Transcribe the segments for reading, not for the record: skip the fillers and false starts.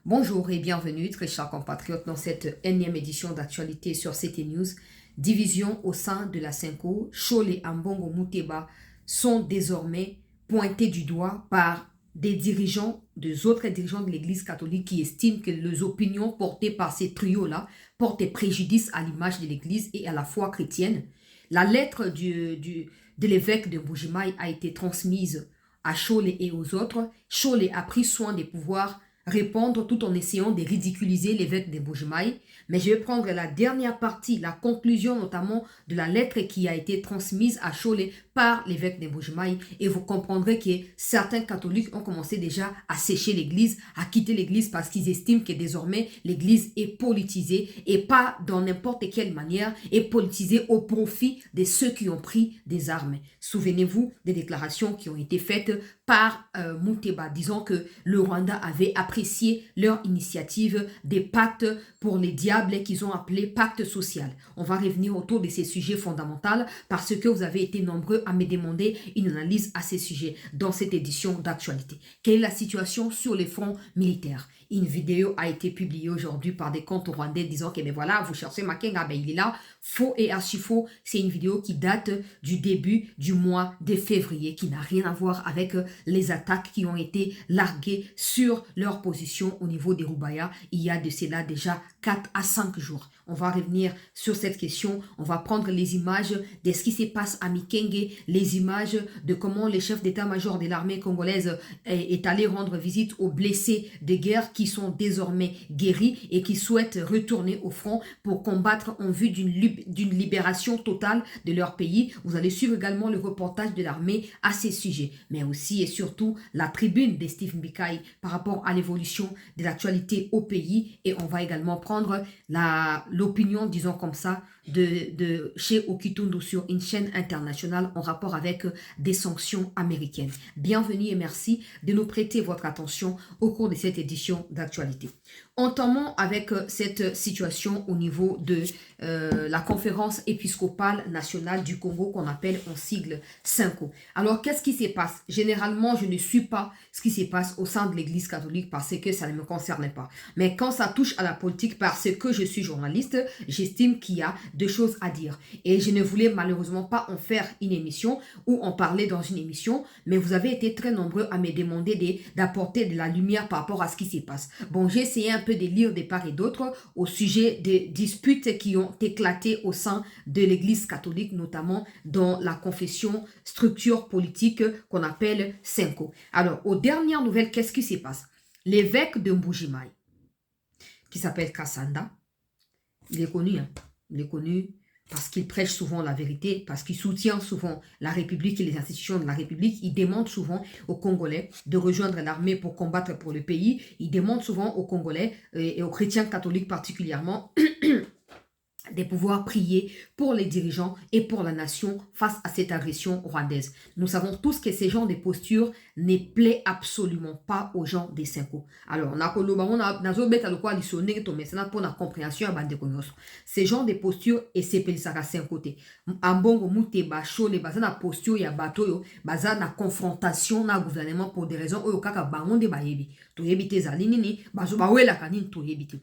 Bonjour et bienvenue, très chers compatriotes, dans cette énième édition d'actualité sur CT News. Division au sein de la Senko, Chole et Ambongo Muteba sont désormais pointés du doigt par des autres dirigeants de l'Église catholique qui estiment que les opinions portées par ces trios-là portent préjudice à l'image de l'Église et à la foi chrétienne. La lettre de l'évêque de Mbujimayi a été transmise à Chole et aux autres. Chole a pris soin de pouvoir répondre tout en essayant de ridiculiser l'évêque de Mbujimayi. Mais je vais prendre la dernière partie, la conclusion notamment de la lettre qui a été transmise à Chole par l'évêque de Mbujimayi, et vous comprendrez que certains catholiques ont commencé déjà à sécher l'église, à quitter l'église parce qu'ils estiment que désormais l'église est politisée et pas dans n'importe quelle manière, est politisée au profit de ceux qui ont pris des armes. Souvenez-vous des déclarations qui ont été faites par Muteba, disant que le Rwanda avait apprécié leur initiative des pactes pour les diables qu'ils ont appelé pacte social. On va revenir autour de ces sujets fondamentaux parce que vous avez été nombreux à me demander une analyse à ces sujets dans cette édition d'actualité. Quelle est la situation sur les fronts militaires? Une vidéo a été publiée aujourd'hui par des comptes rwandais disant que ben voilà, vous cherchez Makenga, ben il est là. Faux et archi faux. C'est une vidéo qui date du début du mois de février, qui n'a rien à voir avec les attaques qui ont été larguées sur leur position au niveau des Rubaya il y a de cela déjà 4 à 5 jours. On va revenir sur cette question. On va prendre les images de ce qui se passe à Mikenge, les images de comment le chef d'état-major de l'armée congolaise est allé rendre visite aux blessés de guerre qui sont désormais guéris et qui souhaitent retourner au front pour combattre en vue d'une libération totale de leur pays. Vous allez suivre également le reportage de l'armée à ces sujets, mais aussi et surtout la tribune de Steve Mbikayi par rapport à l'évolution de l'actualité au pays, et on va également prendre l'opinion, disons comme ça, de chez Okitundu sur une chaîne internationale en rapport avec des sanctions américaines. Bienvenue et merci de nous prêter votre attention au cours de cette édition d'actualité. Entamons avec cette situation au niveau de la conférence épiscopale nationale du Congo qu'on appelle en sigle SENCO. Alors, qu'est-ce qui se passe? Généralement, je ne suis pas ce qui se passe au sein de l'Église catholique parce que ça ne me concerne pas. Mais quand ça touche à la politique, parce que je suis journaliste, j'estime qu'il y a deux choses à dire. Et je ne voulais malheureusement pas en faire une émission ou en parler dans une émission, mais vous avez été très nombreux à me demander d'apporter de la lumière par rapport à ce qui se passe. Bon, j'ai essayé un peu de lire de part et d'autre au sujet des disputes qui ont éclaté au sein de l'Église catholique, notamment dans la confession structure politique qu'on appelle SENCO. Alors, aux dernières nouvelles, qu'est-ce qui se passe? L'évêque de Mbujimayi, qui s'appelle Kassanda, il est connu, hein? Il est connu parce qu'il prêche souvent la vérité, parce qu'il soutient souvent la République et les institutions de la République. Il demande souvent aux Congolais de rejoindre l'armée pour combattre pour le pays. Il demande souvent aux Congolais et aux chrétiens catholiques particulièrement de pouvoir prier pour les dirigeants et pour la nation face à cette agression rwandaise. Nous savons tous que ces genres de postures ne plaît absolument pas aux gens des Senko. Alors, ces genres de postures et c'est pelisaka côté. Ambongo Muteba Chole baza na posture ya bato baza na confrontation na gouvernement pour des raisons oyo kaka bangonde bayebi. Toyebi te zali nini bazo bawela kanini toyebi te.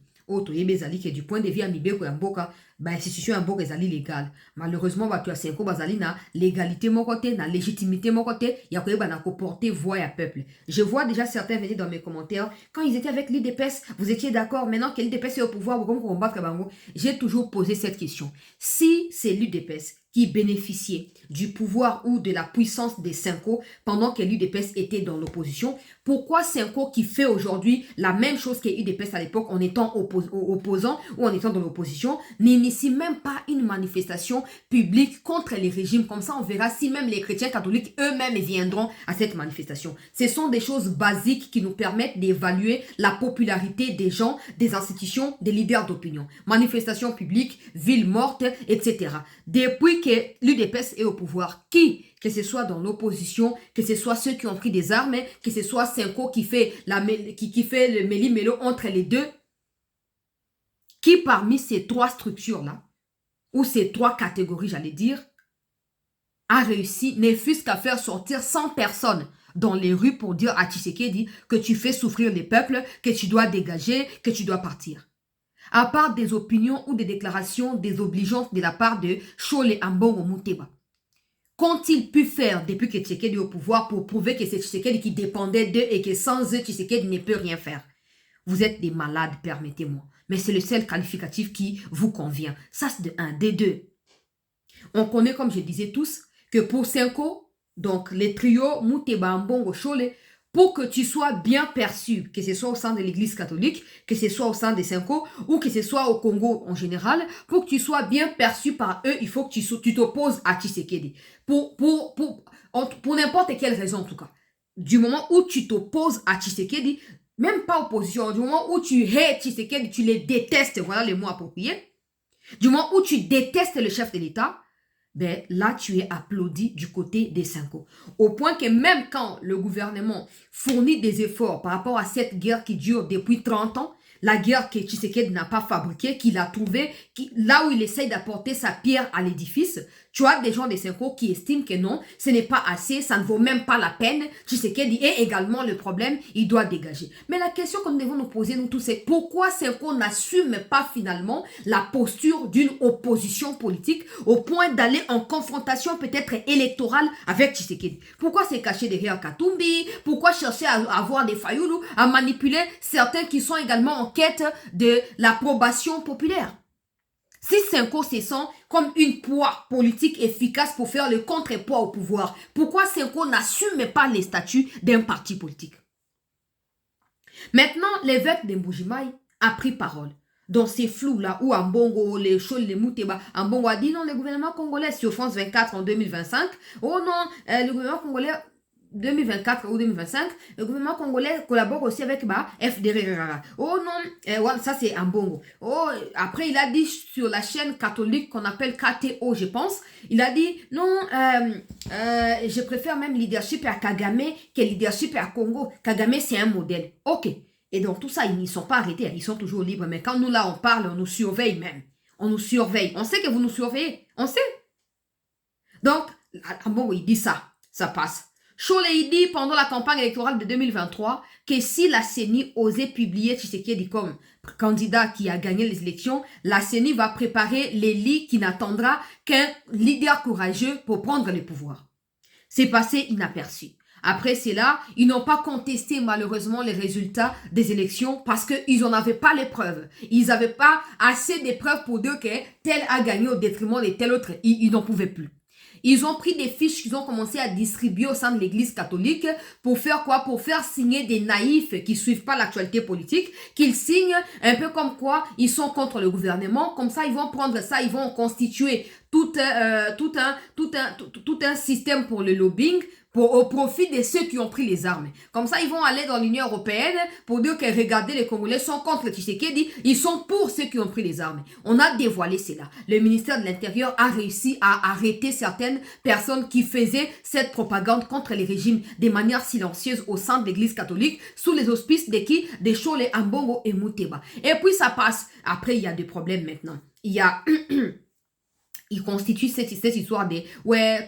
Toyebi ezali ke du point de vue ya mibeko ya mboka, ba institution ya mboka ezali légal. Malheureusement, bato ya Senko bazali na légalité mon côté, na légitimité mon côté, ya koyeba na ko porter voix ya peuple. Je vois déjà certains venir dans mes commentaires, quand ils étaient avec l'IDPS, vous étiez d'accord, maintenant que l'IDPS est au pouvoir, vous comment combattre Bango? J'ai toujours posé cette question. Si c'est l'UDPS qui bénéficiait du pouvoir ou de la puissance des Senko pendant que l'UDPS était dans l'opposition, pourquoi Senko qui fait aujourd'hui la même chose que l'UDPS à l'époque en étant opposant ou en étant dans l'opposition n'initie même pas une manifestation publique contre les régimes? Comme ça, on verra si même les chrétiens catholiques eux-mêmes viendront à cette manifestation. Ce sont des choses basiques qui nous permettent d'évaluer la popularité des gens, des institutions, des leaders d'opinion. Manifestation publique, ville morte, etc. Depuis que l'UDPS est au pouvoir, qui, que ce soit dans l'opposition, que ce soit ceux qui ont pris des armes, que ce soit Senko qui fait le méli-mélo entre les deux, qui parmi ces trois structures-là, ou ces trois catégories, j'allais dire, a réussi, ne fût-ce qu'à faire sortir 100 personnes dans les rues pour dire à Tshisekedi que tu fais souffrir les peuples, que tu dois dégager, que tu dois partir. À part des opinions ou des déclarations désobligeantes de la part de Chole Ambongo Muteba. Qu'ont-ils pu faire depuis que Tshisekedi est au pouvoir pour prouver que c'est Tshisekedi qui dépendait d'eux et que sans eux, Tshisekedi ne peut rien faire? Vous êtes des malades, permettez-moi. Mais c'est le seul qualificatif qui vous convient. Ça, c'est de un. Des deux. On connaît, comme je disais tous, que pour Senko, donc les trios Muteba, Ambongo, Chole, pour que tu sois bien perçu, que ce soit au sein de l'église catholique, que ce soit au sein des Senko, ou que ce soit au Congo en général, pour que tu sois bien perçu par eux, il faut que tu t'opposes à Tshisekedi. Pour n'importe quelle raison en tout cas. Du moment où tu t'opposes à Tshisekedi, même pas opposition, du moment où tu hais Tshisekedi, tu les détestes, voilà les mots appropriés. Du moment où tu détestes le chef de l'État, ben là, tu es applaudi du côté des Senko. Au point que même quand le gouvernement fournit des efforts par rapport à cette guerre qui dure depuis 30 ans, la guerre que Tshisekedi n'a pas fabriquée, qu'il a trouvée, là où il essaye d'apporter sa pierre à l'édifice, tu as des gens des Senko qui estiment que non, ce n'est pas assez, ça ne vaut même pas la peine. Tshisekedi est également le problème, il doit dégager. Mais la question que nous devons nous poser, nous tous, c'est pourquoi Senko n'assume pas finalement la posture d'une opposition politique au point d'aller en confrontation peut-être électorale avec Tshisekedi? Pourquoi se cacher derrière Katumbi? Pourquoi chercher à avoir des fayoulous, à manipuler certains qui sont également en quête de l'approbation populaire? Si Senko se sent comme une poids politique efficace pour faire le contrepoids au pouvoir, pourquoi Senko n'assume pas les statuts d'un parti politique? Maintenant, l'évêque de Mbujimaï a pris parole. Dans ces flous-là, où Ambongo, les Chole, les Muteba, Ambongo a dit non, le gouvernement congolais sur France 24 en 2025, oh non, le gouvernement congolais 2024 ou 2025, le gouvernement congolais collabore aussi avec FDR. Oh non, ça c'est Ambongo. Oh, après il a dit sur la chaîne catholique qu'on appelle KTO, je pense, il a dit non, je préfère même leadership à Kagame que leadership à Congo. Kagame c'est un modèle. Ok. Et donc tout ça, ils n'y sont pas arrêtés, ils sont toujours libres. Mais quand nous là on parle, on nous surveille même. On nous surveille. On sait que vous nous surveillez. On sait. Donc, Ambongo il dit ça. Ça passe. Chole il dit pendant la campagne électorale de 2023 que si la CENI osait publier Tshisekedi comme candidat qui a gagné les élections, la CENI va préparer les lits qui n'attendra qu'un leader courageux pour prendre le pouvoir. C'est passé inaperçu. Après cela, ils n'ont pas contesté malheureusement les résultats des élections parce qu'ils n'en avaient pas les preuves. Ils n'avaient pas assez de preuves pour dire que tel a gagné au détriment de tel autre. Ils n'en pouvaient plus. Ils ont pris des fiches qu'ils ont commencé à distribuer au sein de l'église catholique pour faire quoi? Pour faire signer des naïfs qui suivent pas l'actualité politique, qu'ils signent un peu comme quoi ils sont contre le gouvernement. Comme ça, ils vont prendre ça, ils vont constituer tout un système pour le lobbying, au profit de ceux qui ont pris les armes. Comme ça, ils vont aller dans l'Union européenne pour dire que regardez, les Congolais sont contre Tshisekedi, ils sont pour ceux qui ont pris les armes. On a dévoilé cela. Le ministère de l'Intérieur a réussi à arrêter certaines personnes qui faisaient cette propagande contre les régimes de manière silencieuse au sein de l'église catholique sous les auspices de qui? Des Chole, Ambongo et Muteba. Et puis ça passe. Après, il y a des problèmes maintenant. Il y a... Ils constituent cette histoire des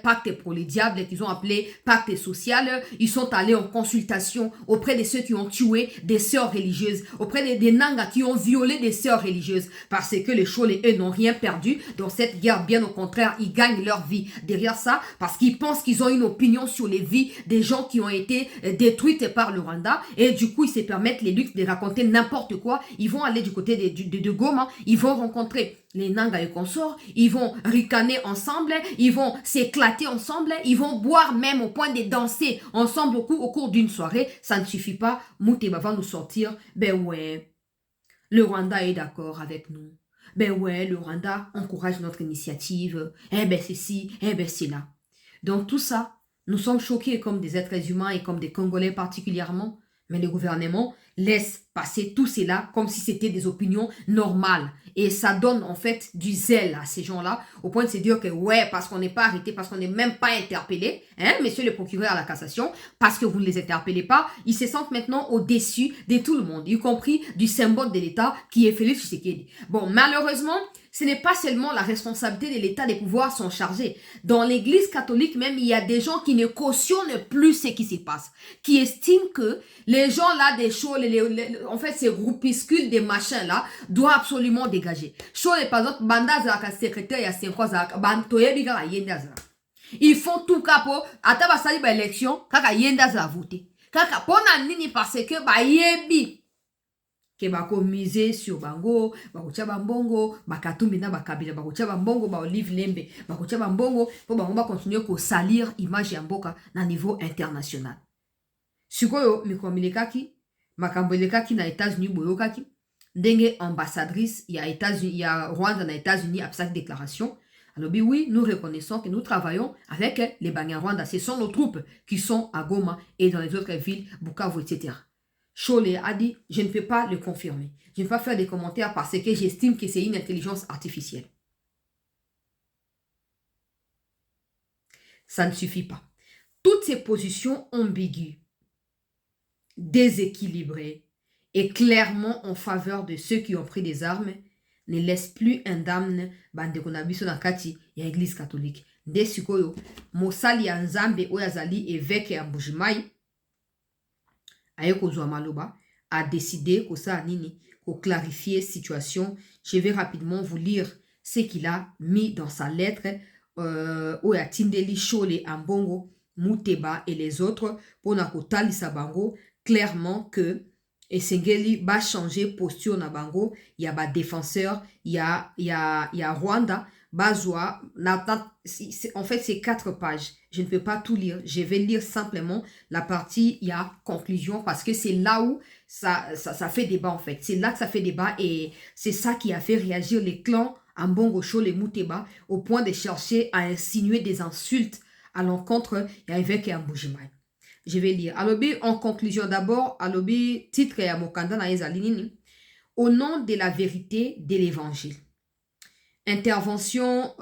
pacte pour les diables qu'ils ont appelé pacte social. Ils sont allés en consultation auprès de ceux qui ont tué des sœurs religieuses, auprès des Nanga qui ont violé des sœurs religieuses, parce que les Chole, eux, n'ont rien perdu dans cette guerre. Bien au contraire, ils gagnent leur vie derrière ça, parce qu'ils pensent qu'ils ont une opinion sur les vies des gens qui ont été détruites par le Rwanda, et du coup, ils se permettent les luttes de raconter n'importe quoi. Ils vont aller du côté de Goma, ils vont rencontrer les Nanga et consorts, ils vont ricaner ensemble, ils vont s'éclater ensemble, ils vont boire même au point de danser ensemble au cours d'une soirée. Ça ne suffit pas. Muteba va nous sortir. Ben ouais, le Rwanda est d'accord avec nous. Ben ouais, le Rwanda encourage notre initiative. Eh ben c'est ci, eh ben c'est là. Donc tout ça, nous sommes choqués comme des êtres humains et comme des Congolais particulièrement. Mais le gouvernement laisse passer tout cela comme si c'était des opinions normales. Et ça donne en fait du zèle à ces gens-là, au point de se dire que ouais, parce qu'on n'est pas arrêté, parce qu'on n'est même pas interpellé, hein, messieurs le procureur à la cassation, parce que vous ne les interpellez pas, ils se sentent maintenant au-dessus de tout le monde, y compris du symbole de l'État qui est Félix Tshisekedi. Bon, malheureusement, ce n'est pas seulement la responsabilité de l'État de pouvoir s'en charger. Dans l'Église catholique même, il y a des gens qui ne cautionnent plus ce qui se passe, qui estiment que les gens là, des shows, en fait, ces groupuscules, des machins là, doivent absolument dégager. Show, par exemple, banda zaka secrétaire, il y a 5 fois zaka, bantoye biga yenda zaka. Ils font tout capo, ata basali ba élection, kaka yenda za voter. Kaka pona nini parce que ba yebi ke bako miser sur bango, bako tia bambongo, bakatumbi na bakabila, bako tia bambongo, ba Olive Lembe, bako tia bambongo, po bango ba continuer ko salir image ya mboka na niveau international. Sikoyo mikomilekaki, makambolekaki na États-Unis boyokaki, ndenge ambassadrice ya États-Unis, ya Rwanda na États-Unis a cette déclaration. Alors oui, nous reconnaissons que nous travaillons avec les Banyarwanda. Ce sont nos troupes qui sont à Goma et dans les autres villes, Bukavu, etc. Chole a dit, je ne peux pas le confirmer. Je ne peux pas faire des commentaires parce que j'estime que c'est une intelligence artificielle. Ça ne suffit pas. Toutes ces positions ambiguës, déséquilibrées et clairement en faveur de ceux qui ont pris des armes ne laissent plus indemne bandeko na biso na kati ya Église catholique. Nde sikoyo, mosali ya nzambe oyo azali évêque ya Mbujimai, Ayeko Maloba, a décidé que ça nini, pour clarifier situation. Je vais rapidement vous lire ce qu'il a mis dans sa lettre Oya Tindeli Chole Ambongo, Muteba et les autres pour Nakotali Sabango, clairement que Esengeli va changer posture na bango, il y a ba défenseur, il y a Rwanda, Bazwa, en fait c'est 4 pages. Je ne peux pas tout lire, je vais lire simplement la partie, il y a conclusion, parce que c'est là où ça fait débat en fait. C'est là que ça fait débat et c'est ça qui a fait réagir les clans Ambongo Chole et Muteba au point de chercher à insinuer des insultes à l'encontre d'Ayvek et Mbujimai. Je vais lire. Alobi, en conclusion d'abord, Alobi, titre ya Mokanda na Ezalinini, au nom de la vérité de l'évangile. Intervention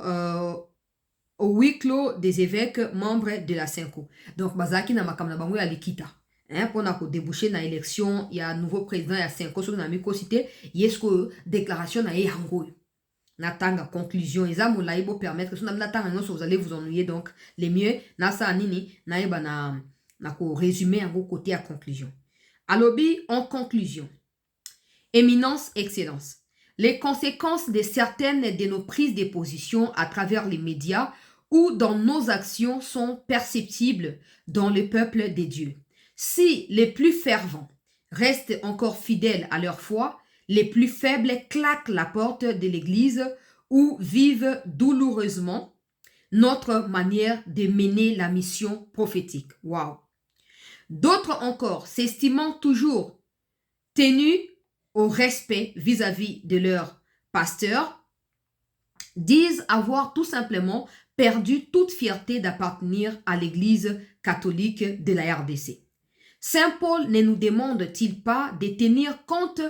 au huis clos des évêques membres de la Senko. Donc, Bazaki na makamna bango ya likita. Pour na ko déboucher na élection, il y a un nouveau président ya Senko, so na miko cité, yesko déclaration na yango. Natanga conclusion eza laibo permettre que natanga non vous allez vous ennuyer donc les mieux nasa anini naeba na ko résumer en côté à conclusion. Alobi en conclusion. Éminence, excellence. Les conséquences de certaines de nos prises de position à travers les médias ou dans nos actions sont perceptibles dans le peuple des dieux. Si les plus fervents restent encore fidèles à leur foi, les plus faibles claquent la porte de l'église ou vivent douloureusement notre manière de mener la mission prophétique. Waouh! D'autres encore, s'estimant toujours tenus au respect vis-à-vis de leur pasteur, disent avoir tout simplement perdu toute fierté d'appartenir à l'église catholique de la RDC. Saint Paul ne nous demande-t-il pas de tenir compte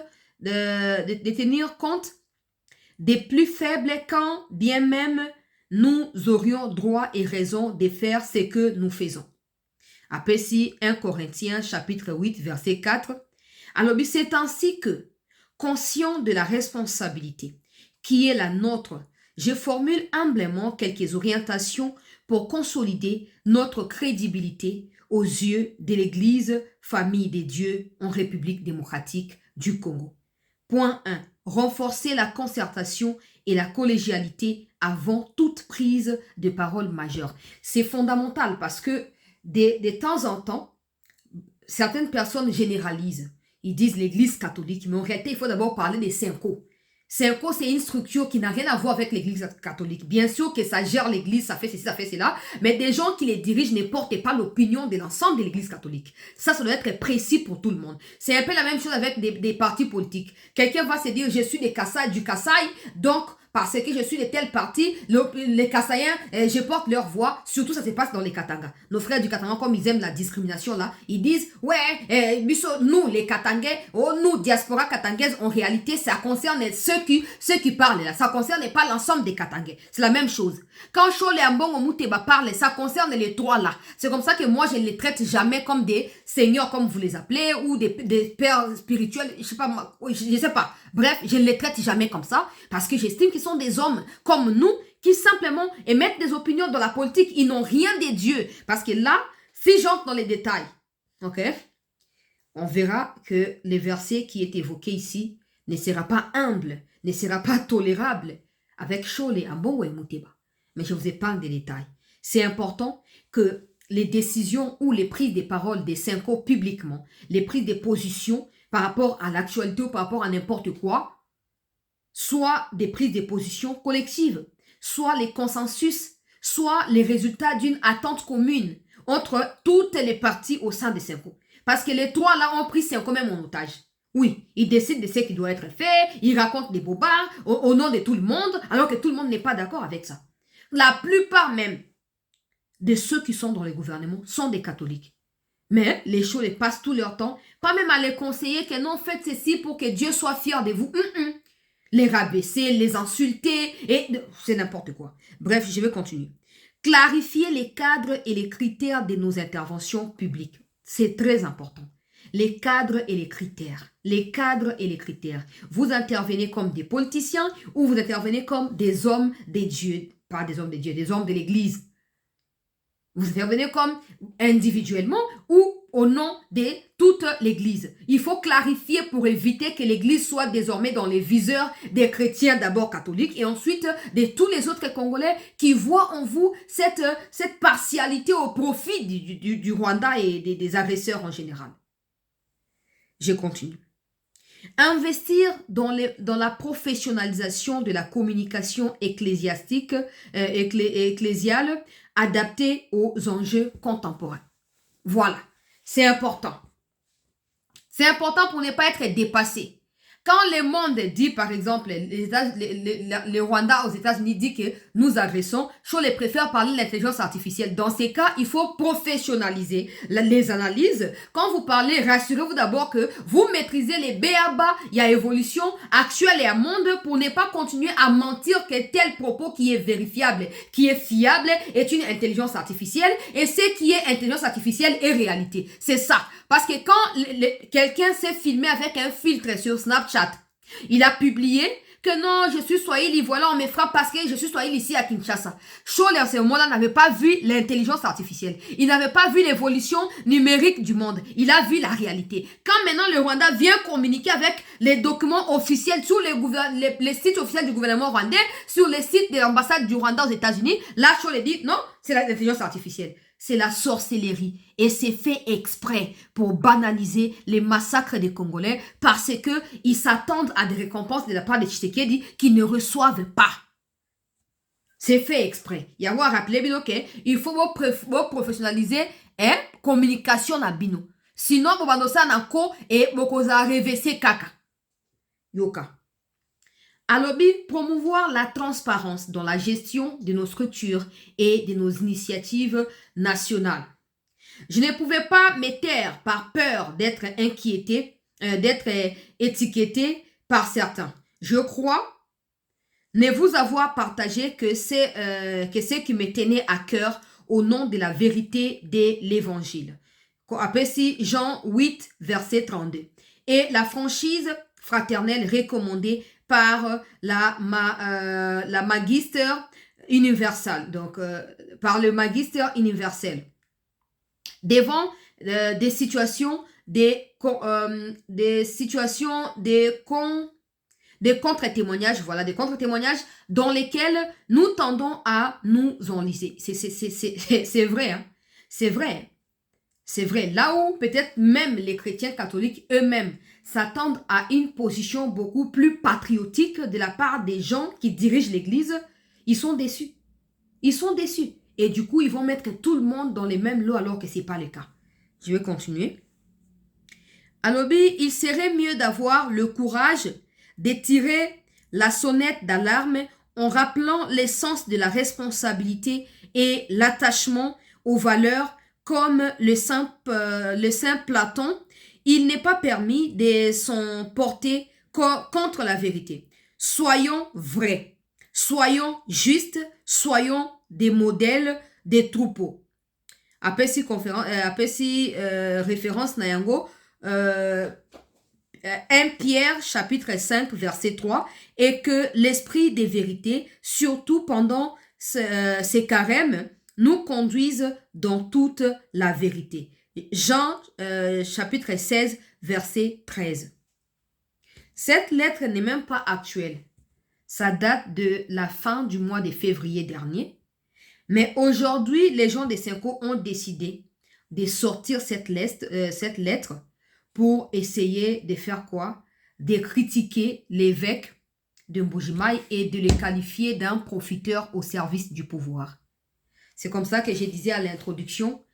des plus faibles quand bien même nous aurions droit et raison de faire ce que nous faisons? Après si 1 Corinthiens chapitre 8 verset 4. Alors c'est ainsi que, conscient de la responsabilité qui est la nôtre, je formule humblement quelques orientations pour consolider notre crédibilité aux yeux de l'Église, famille des dieux en République démocratique du Congo. Point 1. Renforcer la concertation et la collégialité avant toute prise de parole majeure. C'est fondamental parce que de temps en temps, certaines personnes généralisent. Ils disent l'église catholique, mais en réalité, il faut d'abord parler des Senko. Senko, c'est une structure qui n'a rien à voir avec l'église catholique. Bien sûr que ça gère l'église, ça fait ceci, ça fait cela, mais des gens qui les dirigent ne portent pas l'opinion de l'ensemble de l'église catholique. Ça doit être précis pour tout le monde. C'est un peu la même chose avec des partis politiques. Quelqu'un va se dire, je suis du Kassai, donc parce que je suis de tel parti, les Kassaïens, je porte leur voix. Surtout, ça se passe dans les Katanga. Nos frères du Katanga, comme ils aiment la discrimination là, ils disent, ouais, nous, les Katangais, nous, diaspora katangaise, en réalité, ça concerne ceux qui parlent là. Ça ne concerne pas l'ensemble des Katangais. C'est la même chose. Quand Chole Ambongo Mouteba parle, ça concerne les trois là. C'est comme ça que moi, je ne les traite jamais comme des seigneurs, comme vous les appelez, ou des pères spirituels, je sais pas. Bref, je ne les traite jamais comme ça, parce que j'estime qu'ils sont des hommes comme nous, qui simplement émettent des opinions dans la politique. Ils n'ont rien de Dieu. Parce que là, si j'entre dans les détails, ok, on verra que les versets qui est évoqué ici ne sera pas humble, ne sera pas tolérable avec Chole Ambongo et Mouteba. Mais je vous épargne des détails. C'est important que les décisions ou les prises des paroles des Cinco publiquement, les prises des positions par rapport à l'actualité ou par rapport à n'importe quoi, soit des prises de positions collectives, soit les consensus, soit les résultats d'une attente commune entre toutes les parties au sein des Cinco. Parce que les trois là ont pris Cinco même en otage. Oui, ils décident de ce qui doit être fait, ils racontent des bobards au nom de tout le monde, alors que tout le monde n'est pas d'accord avec ça. La plupart même de ceux qui sont dans les gouvernements sont des catholiques. Mais les choses les passent tout leur temps, pas même à les conseiller que non, faites ceci pour que Dieu soit fier de vous. Les rabaisser, les insulter, et c'est n'importe quoi. Bref, je vais continuer. Clarifier les cadres et les critères de nos interventions publiques. C'est très important. Les cadres et les critères. Les cadres et les critères. Vous intervenez comme des politiciens ou vous intervenez comme des hommes de Dieu. Pas des hommes de Dieu, des hommes de l'Église. Vous intervenez comme individuellement ou au nom de toute l'Église. Il faut clarifier pour éviter que l'Église soit désormais dans les viseurs des chrétiens d'abord catholiques et ensuite de tous les autres Congolais qui voient en vous cette partialité au profit du Rwanda et des agresseurs en général. Je continue. Investir dans la professionnalisation de la communication ecclésiastique, ecclésiale adaptée aux enjeux contemporains. Voilà, c'est important. C'est important pour ne pas être dépassé. Quand le monde dit, par exemple, le Rwanda aux États-Unis dit que nous agressons, je préfère parler de l'intelligence artificielle. Dans ces cas, il faut professionnaliser les analyses. Quand vous parlez, rassurez-vous d'abord que vous maîtrisez les BABA, il y a évolution actuelle et à monde pour ne pas continuer à mentir que tel propos qui est vérifiable, qui est fiable, est une intelligence artificielle et ce qui est intelligence artificielle est réalité. C'est ça. Parce que quand quelqu'un s'est filmé avec un filtre sur Snapchat, il a publié que non, je suis Swahili, voilà, on me frappe parce que je suis Swahili ici à Kinshasa. Chole, en ce moment-là, n'avait pas vu l'intelligence artificielle. Il n'avait pas vu l'évolution numérique du monde. Il a vu la réalité. Quand maintenant le Rwanda vient communiquer avec les documents officiels sur les sites officiels du gouvernement rwandais, sur les sites de l'ambassade du Rwanda aux États-Unis, là, Chole dit non, c'est l'intelligence artificielle. C'est la sorcellerie et c'est fait exprès pour banaliser les massacres des Congolais parce que ils s'attendent à des récompenses de la part des Tshisekedi qui ne reçoivent pas. C'est fait exprès. Il y a à rappeler bien ok, il faut professionnaliser et communication à bino. Sinon vous allez nako et vous allez RVC kaka. Yoka. Alobi, promouvoir la transparence dans la gestion de nos structures et de nos initiatives nationales. Je ne pouvais pas me taire par peur d'être inquiété, d'être étiqueté par certains. Je crois ne vous avoir partagé que c'est ce qui me tenait à cœur au nom de la vérité de l'Évangile. Après si Jean 8, verset 32. Et la franchise fraternelle recommandée par la Magister universelle, donc par le Magister universel. Devant des situations, des contre-témoignages, voilà, des contre-témoignages dans lesquels nous tendons à nous enliser. C'est vrai, hein? C'est vrai. C'est vrai. Là où peut-être même les chrétiens catholiques eux-mêmes s'attendent à une position beaucoup plus patriotique de la part des gens qui dirigent l'Église, ils sont déçus. Ils sont déçus. Et du coup, ils vont mettre tout le monde dans les mêmes lots alors que ce n'est pas le cas. Je vais continuer. Alors, il serait mieux d'avoir le courage de tirer la sonnette d'alarme en rappelant l'essence de la responsabilité et l'attachement aux valeurs comme le saint Platon, il n'est pas permis de s'emporter contre la vérité. Soyons vrais, soyons justes, soyons des modèles des troupeaux. Après si référence Nayango, 1 Pierre chapitre 5 verset 3, et que l'esprit des vérités, surtout pendant ces carèmes, nous conduise dans toute la vérité. Jean chapitre 16 verset 13. Cette lettre n'est même pas actuelle. Ça date de la fin du mois de février dernier. Mais aujourd'hui, les gens des Cinco ont décidé de sortir cette lettre pour essayer de faire quoi? De critiquer l'évêque de Mbuji-Mayi et de le qualifier d'un profiteur au service du pouvoir. C'est comme ça que je disais à l'introduction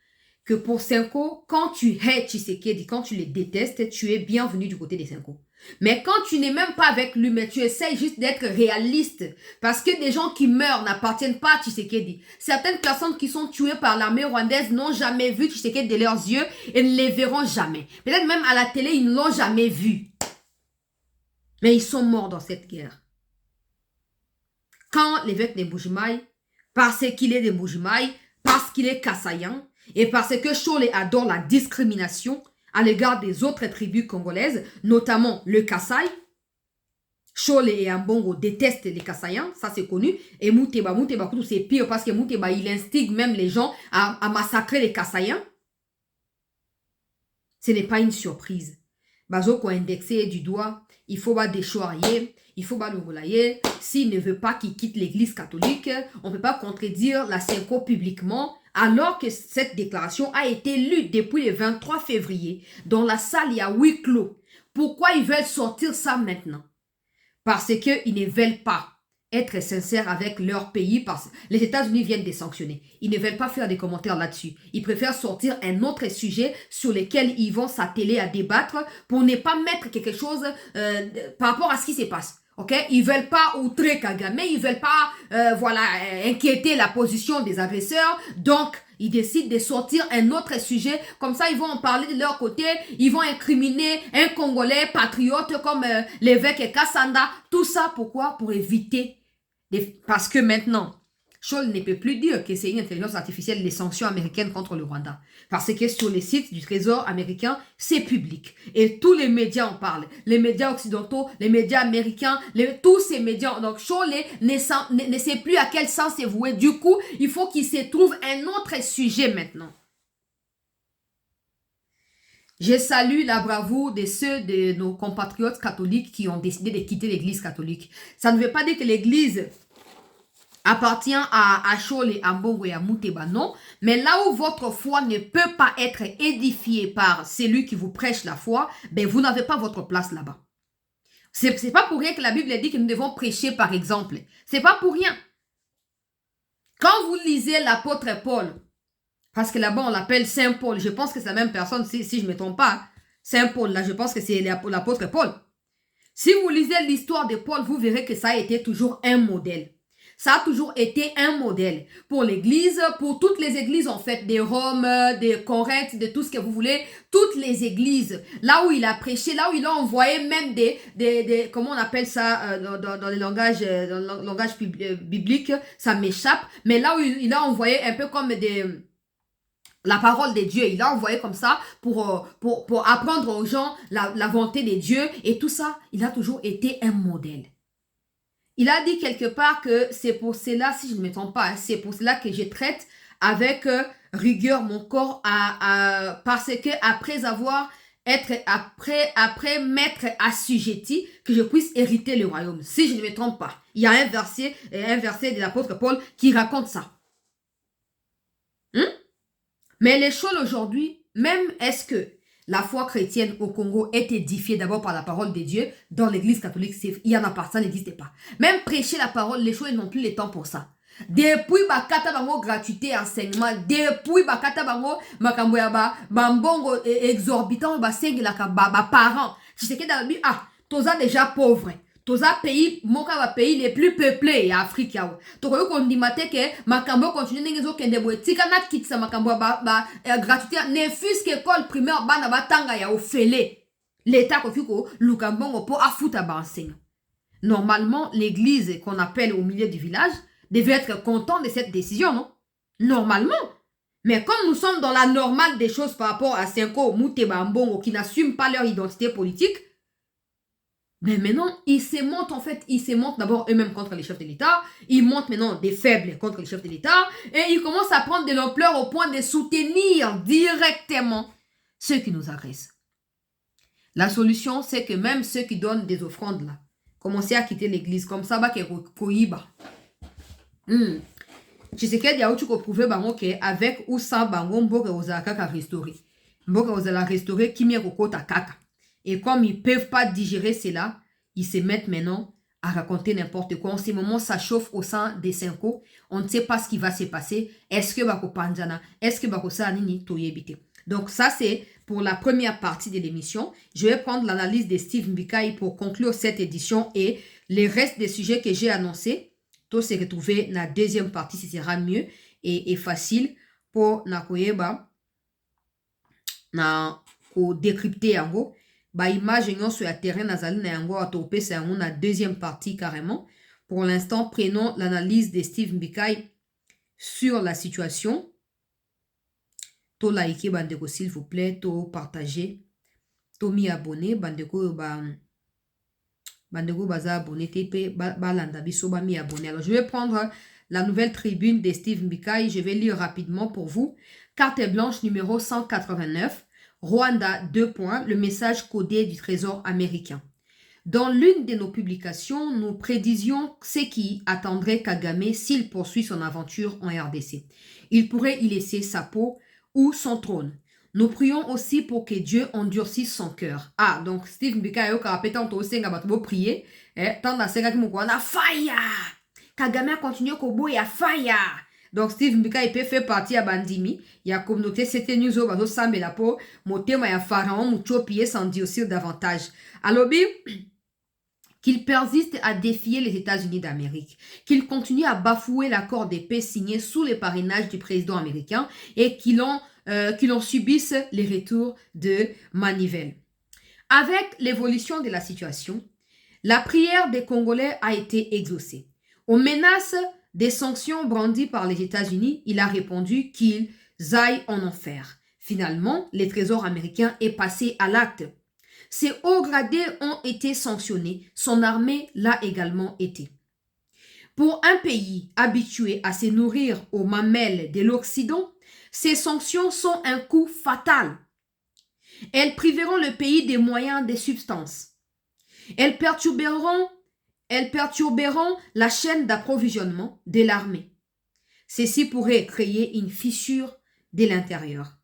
que pour Cinco, quand tu hais Tshisekedi, quand tu les détestes, tu es bienvenu du côté des Cinco. Mais quand tu n'es même pas avec lui, mais tu essaies juste d'être réaliste, parce que des gens qui meurent n'appartiennent pas à Tshisekedi. Certaines personnes qui sont tuées par l'armée rwandaise n'ont jamais vu Tshisekedi de leurs yeux et ne les verront jamais. Peut-être même à la télé, ils ne l'ont jamais vu. Mais ils sont morts dans cette guerre. Quand l'évêque de Mbuji-Mayi, parce qu'il est de Mbuji-Mayi, parce qu'il est Kassayan, et parce que Chole adore la discrimination à l'égard des autres tribus congolaises, notamment le Kassai. Chole et Ambongo détestent les Kassayans, ça c'est connu. Et Mouteba c'est pire parce que Mouteba, il instigue même les gens à massacrer les Kassayans. Ce n'est pas une surprise. Bazoko a indexé du doigt, il faut pas déchoyer, il faut pas le volailler. S'il ne veut pas qu'il quitte l'église catholique, on ne peut pas contredire la Cinco publiquement, alors que cette déclaration a été lue depuis le 23 février. Dans la salle, il y a huis clos. Pourquoi ils veulent sortir ça maintenant? Parce qu'ils ne veulent pas être sincères avec leur pays. Parce que les États-Unis viennent de sanctionner. Ils ne veulent pas faire des commentaires là-dessus. Ils préfèrent sortir un autre sujet sur lequel ils vont s'atteler à débattre pour ne pas mettre quelque chose par rapport à ce qui se passe. Ok, ils veulent pas outrer Kagame, ils veulent pas inquiéter la position des agresseurs. Donc, ils décident de sortir un autre sujet. Comme ça, ils vont en parler de leur côté. Ils vont incriminer un Congolais patriote comme l'évêque Kassanda. Tout ça, pourquoi? Pour éviter. Parce que maintenant, Scholl ne peut plus dire que c'est une intelligence artificielle les sanctions américaines contre le Rwanda. Parce que sur les sites du Trésor américain, c'est public. Et tous les médias en parlent. Les médias occidentaux, les médias américains, tous ces médias. Donc Scholl ne sait plus à quel sens c'est voué. Du coup, il faut qu'il se trouve un autre sujet maintenant. Je salue la bravoure de ceux de nos compatriotes catholiques qui ont décidé de quitter l'église catholique. Ça ne veut pas dire que l'église appartient à Chole, à Mbongo et à Mouteba, non. Mais là où votre foi ne peut pas être édifiée par celui qui vous prêche la foi, ben vous n'avez pas votre place là-bas. C'est pas pour rien que la Bible dit que nous devons prêcher par exemple. C'est pas pour rien. Quand vous lisez l'apôtre Paul, parce que là-bas on l'appelle Saint Paul, je pense que c'est la même personne si je ne me trompe pas. Saint Paul, là je pense que c'est l'apôtre Paul. Si vous lisez l'histoire de Paul, vous verrez que ça a été toujours un modèle. Ça a toujours été un modèle pour l'église, pour toutes les églises en fait, de Rome, de Corinthe, de tout ce que vous voulez, toutes les églises, là où il a prêché, là où il a envoyé même des comment on appelle ça dans le langage biblique, ça m'échappe, mais là où il a envoyé un peu comme la parole de Dieu, il a envoyé comme ça pour apprendre aux gens la volonté de Dieu et tout ça, il a toujours été un modèle. Il a dit quelque part que c'est pour cela, si je ne me trompe pas, c'est pour cela que je traite avec rigueur mon corps parce que après m'être assujetti, que je puisse hériter le royaume. Si je ne me trompe pas. Il y a un verset de l'apôtre Paul qui raconte ça. Mais les choses aujourd'hui, même est-ce que la foi chrétienne au Congo est édifiée d'abord par la parole de Dieu. Dans l'église catholique, il y en a pas, ça n'existe pas. Même prêcher la parole, les choses n'ont plus le temps pour ça. Depuis bakata bango gratuité enseignement, depuis bakata bango makambo ya bambongo exorbitant ba sengela ka ba parents. Tu sais que dans la Bible, toza déjà pauvre. toza pays moka ba pays les plus peuplés ya Afrique yawo tokoyo kondimate ke makambo continue ndenge zo kende boye tika na kitsa makambo ba gratuité ne fût que école primaire bana batanga ya ofele l'état kofiko lukambongo po afuta ba enseignant. Normalement l'église qu'on appelle au milieu du village devait être content de cette décision, non? Normalement. Mais comme nous sommes dans la normale des choses par rapport à Senko Mouteba Mbongo qui n'assument pas leur identité politique, mais maintenant, ils se montent en fait, ils se montent d'abord eux-mêmes contre les chefs de l'État, ils montent maintenant des faibles contre les chefs de l'État, et ils commencent à prendre de l'ampleur au point de soutenir directement ceux qui nous agressent. La solution, c'est que même ceux qui donnent des offrandes là, commencez à quitter l'église, comme ça, bah, koyiba. Tshisekedi a outu ko prouver bango ke avec ou sans bango mboka ozala kaka restaurer. Mboka ozala restaurer kimia kokota kaka. Et comme ils peuvent pas digérer cela, ils se mettent maintenant à raconter n'importe quoi. En ce moment, ça chauffe au sein des Cinco. On ne sait pas ce qui va se passer. Est-ce que bako panjana? Est-ce que bako sa nini toyebite? Donc ça c'est pour la première partie de l'émission. Je vais prendre l'analyse de Steve Mbikai pour conclure cette édition et les restes des sujets que j'ai annoncés. Tout se retrouver dans la deuxième partie, ce sera mieux et facile pour nakoyeba na ko décrypter yango ba image nyon sur la terrain nazali na yango atope sa yango na deuxième partie carrément. Pour l'instant, prenons l'analyse de Steve Mbikai sur la situation. To like bandeko s'il vous plaît, to partager, to mi abonner bandeko ba bandeko baza abonné TP balanda biso ba mi abonné. Alors je vais prendre la nouvelle tribune de Steve Mbikai, je vais lire rapidement pour vous. Carte blanche numéro 189, Rwanda 2 points, le message codé du Trésor américain. Dans l'une de nos publications, nous prédisions ce qui attendrait Kagame s'il poursuit son aventure en RDC. Il pourrait y laisser sa peau ou son trône. Nous prions aussi pour que Dieu endurcisse son cœur. Ah, donc Steve Mbikai yo karapeta on senga bato prier, tant na senga ki moko na fire. Kagame a continué kobo ya fire. Donc Steve Mbikai peut faire partie à bandimi, il y a communauté c'était news au bazo sambe la po, motema ya pharaon mucho pied sans dire davantage. Alobi qu'il persiste à défier les États-Unis d'Amérique, qu'il continue à bafouer l'accord de paix signé sous le parrainage du président américain et qu'il en subisse les retours de manivelle. Avec l'évolution de la situation, la prière des Congolais a été exaucée. Aux menaces des sanctions brandies par les États-Unis, il a répondu qu'ils aillent en enfer. Finalement, le Trésor américain est passé à l'acte. Ses hauts gradés ont été sanctionnés, son armée l'a également été. Pour un pays habitué à se nourrir aux mamelles de l'Occident, ces sanctions sont un coup fatal. Elles priveront le pays des moyens des substances. Elles perturberont la chaîne d'approvisionnement de l'armée. Ceci pourrait créer une fissure de l'intérieur.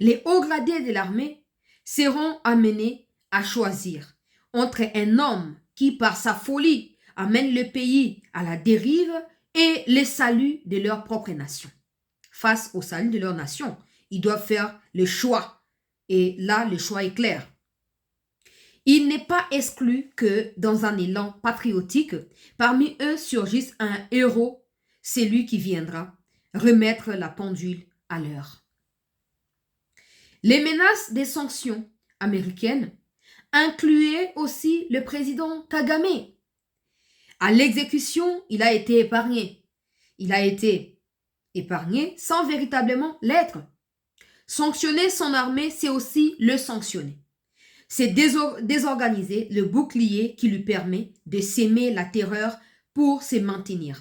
Les hauts gradés de l'armée seront amenés à choisir entre un homme qui, par sa folie, amène le pays à la dérive et le salut de leur propre nation. Face au salut de leur nation, ils doivent faire le choix. Et là, le choix est clair. Il n'est pas exclu que, dans un élan patriotique, parmi eux surgisse un héros, celui qui viendra remettre la pendule à l'heure. Les menaces des sanctions américaines incluaient aussi le président Kagame. À l'exécution, il a été épargné. Il a été épargné sans véritablement l'être. Sanctionner son armée, c'est aussi le sanctionner. C'est désorganiser le bouclier qui lui permet de s'aimer la terreur pour se maintenir.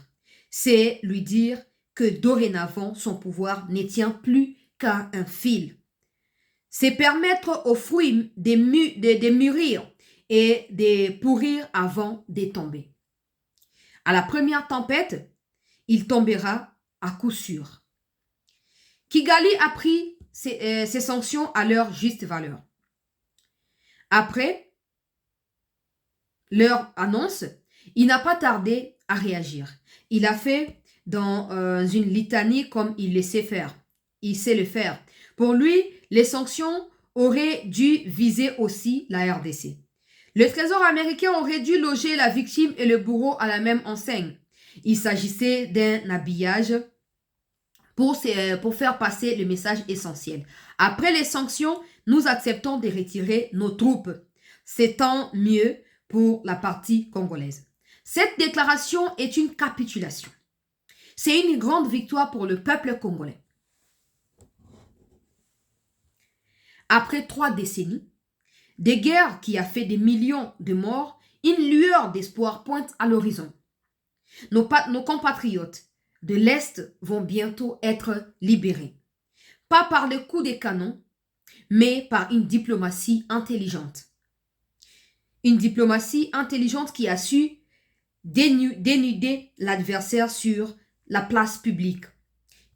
C'est lui dire que dorénavant, son pouvoir ne tient plus qu'à un fil. C'est permettre aux fruits de mûrir et de pourrir avant de tomber. À la première tempête, il tombera à coup sûr. Kigali a pris ses sanctions à leur juste valeur. Après leur annonce, il n'a pas tardé à réagir. Il a fait dans une litanie comme il le sait faire. Il sait le faire. Pour lui, les sanctions auraient dû viser aussi la RDC. Le Trésor américain aurait dû loger la victime et le bourreau à la même enseigne. Il s'agissait d'un habillage pour faire passer le message essentiel. Après les sanctions, nous acceptons de retirer nos troupes. C'est tant mieux pour la partie congolaise. Cette déclaration est une capitulation. C'est une grande victoire pour le peuple congolais. Après 3 décennies, des guerres qui a fait des millions de morts, une lueur d'espoir pointe à l'horizon. Nos compatriotes de l'Est vont bientôt être libérés. Pas par le coup des canons, mais par une diplomatie intelligente. Une diplomatie intelligente qui a su dénuder l'adversaire sur la place publique,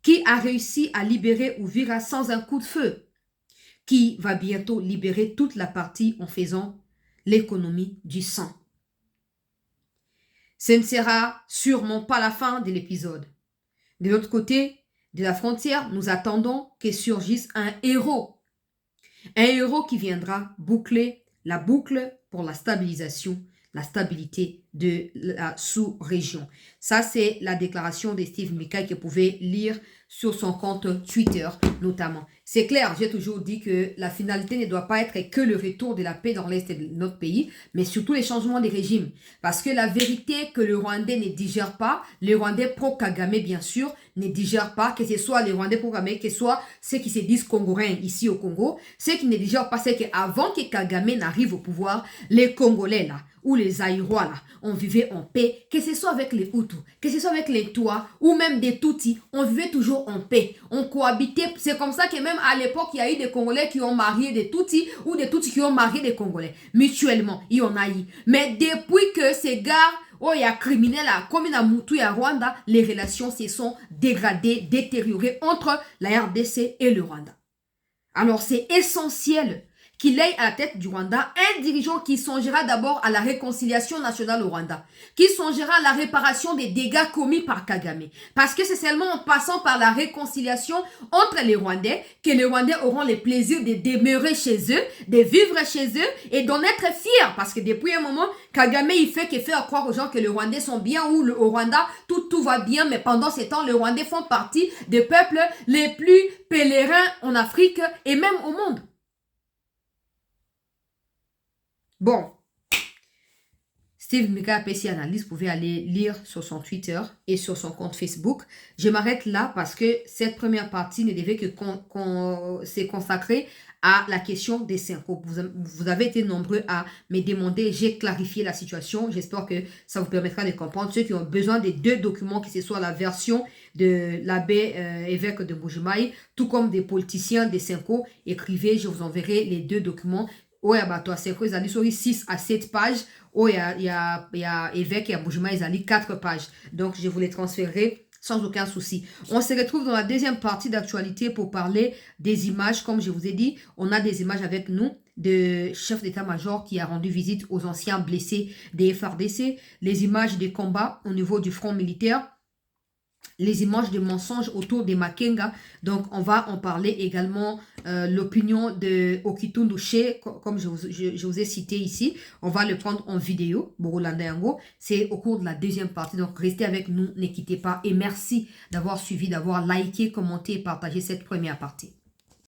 qui a réussi à libérer Uvira sans un coup de feu, qui va bientôt libérer toute la partie en faisant l'économie du sang. Ce ne sera sûrement pas la fin de l'épisode. De l'autre côté de la frontière, nous attendons que surgisse un héros. Un héros qui viendra boucler la boucle pour la stabilisation, la stabilité de la sous-région. Ça, c'est la déclaration de Steve Mika que vous pouvez lire sur son compte Twitter notamment. C'est clair, j'ai toujours dit que la finalité ne doit pas être que le retour de la paix dans l'Est de notre pays, mais surtout les changements des régimes. Parce que la vérité que le Rwandais ne digère pas, les Rwandais pro-Kagame bien sûr, ne digèrent pas, que ce soit les Rwandais pro-Kagame, que ce soit ceux qui se disent Congolais ici au Congo, ceux qui ne digèrent pas, c'est qu'avant que Kagame n'arrive au pouvoir, les Congolais là, ou les Aïrois là, on vivait en paix, que ce soit avec les Hutus, que ce soit avec les Tois, ou même des Tutsis, on vivait toujours en paix, on cohabitait. C'est comme ça que même à l'époque, il y a eu des Congolais qui ont marié des Tutsis, ou des Tutsis qui ont marié des Congolais, mutuellement, il y en a eu. Mais depuis que ces gars, oh, il y a criminels là, comme il y a Moutou et à Rwanda, les relations se sont dégradées, détériorées entre la RDC et le Rwanda. Alors c'est essentiel qu'il ait à la tête du Rwanda un dirigeant qui songera d'abord à la réconciliation nationale au Rwanda, qui songera à la réparation des dégâts commis par Kagame. Parce que c'est seulement en passant par la réconciliation entre les Rwandais que les Rwandais auront le plaisir de demeurer chez eux, de vivre chez eux et d'en être fiers. Parce que depuis un moment, Kagame, il fait que faire croire aux gens que les Rwandais sont bien ou au Rwanda, tout va bien. Mais pendant ces temps, les Rwandais font partie des peuples les plus pèlerins en Afrique et même au monde. Bon, Steve Mika PC Analyse, vous pouvez aller lire sur son Twitter et sur son compte Facebook. Je m'arrête là parce que cette première partie ne devait que se consacrer à la question des Senko. Vous avez été nombreux à me demander, j'ai clarifié la situation. J'espère que ça vous permettra de comprendre. Ceux qui ont besoin des 2 documents, que ce soit la version de l'abbé évêque de Mbuji-Mayi, tout comme des politiciens des Senko, écrivez, je vous enverrai les 2 documents. Oui, toi, c'est quoi, ils ont 6 à 7 pages. Oh, il y a évêque et à Mbuji-Mayi, ils ont 4 pages. Donc, je vous les transférerai sans aucun souci. On se retrouve dans la deuxième partie d'actualité pour parler des images. Comme je vous ai dit, on a des images avec nous de chef d'état-major qui a rendu visite aux anciens blessés des FARDC, les images des combats au niveau du front militaire, les images de mensonges autour des Makenga. Donc, on va en parler également. L'opinion de Okitundu Che, comme je vous ai cité ici. On va le prendre en vidéo. C'est au cours de la deuxième partie. Donc, restez avec nous, ne quittez pas. Et merci d'avoir suivi, d'avoir liké, commenté et partagé cette première partie.